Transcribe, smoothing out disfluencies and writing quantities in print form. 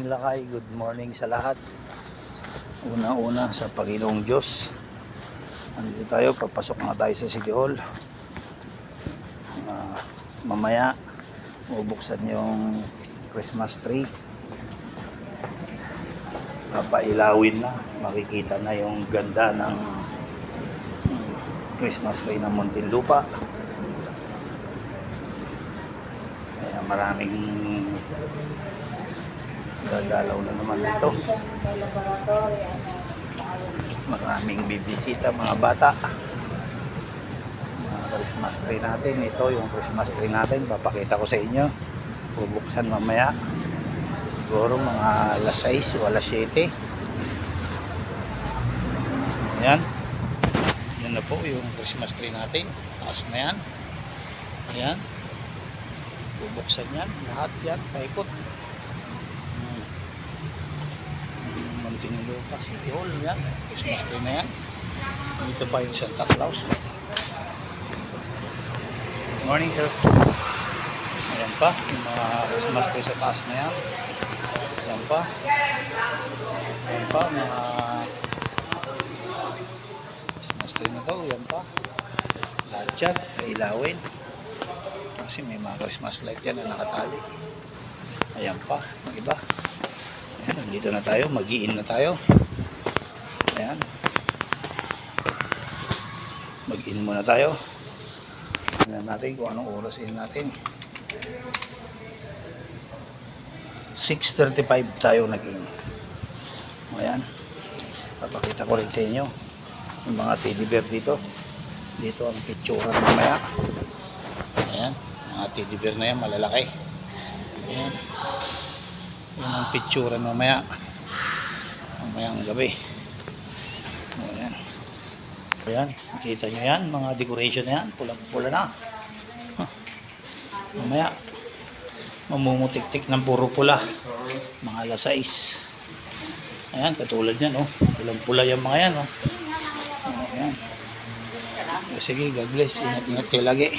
aking lakay, good morning sa lahat. Una-una sa Panginoong Diyos. Andito tayo, papasok na tayo sa City Hall. Mamaya, bubuksan yung Christmas tree. Papailawin na, makikita na yung ganda ng Christmas tree ng Muntinlupa. Kaya maraming gagalaw na naman dito. Maraming bibisita, mga bata. Mga Christmas tree natin. Ito yung Christmas tree natin. Papakita ko sa inyo. Bubuksan mamaya. Siguro mga alas 6 o alas 7. Ayan. Yan na po yung Christmas tree natin. Taas na yan. Ayan. Bubuksan yan. Lahat yan. Paikot. Muntinlupa City Hall yan. Christmas tree na yan. Dito pa yung Santa Claus. Good morning, sir. Ayan pa. Yung mga Christmas tree sa taas na yan. Ayan pa. Ayan pa. Mga Christmas tree na to. Ayan pa. Lahat yan. Ilawin. Kasi may mga Christmas light yan na nakatali. Ayan pa. Yung iba. Ayan. Nandito na tayo. Mag-i-in na tayo. Ayan. Mag-in muna tayo. Tingnan natin kung anong oras in natin. 6:35 tayo nag-in. Ayan. Papakita ko rin sa inyo yung mga teddy bear dito. Dito ang picture mamaya. Ayan. Mga teddy bear na yan, malalaki. Ayan. Yan ang picture mamaya. Mamaya ang gabi. Ayan. Ayan. Nakita nyo yan. Mga decoration na yan. Pulang-pula na. Mamaya. Mamumutik-tik ng puro pula. Mga alas 6. Ayan. Katulad yan. Oh. Pulang-pula yung mga yan. Oh. Ayan. Sige. God bless. Ingat-ingat kayo lagi.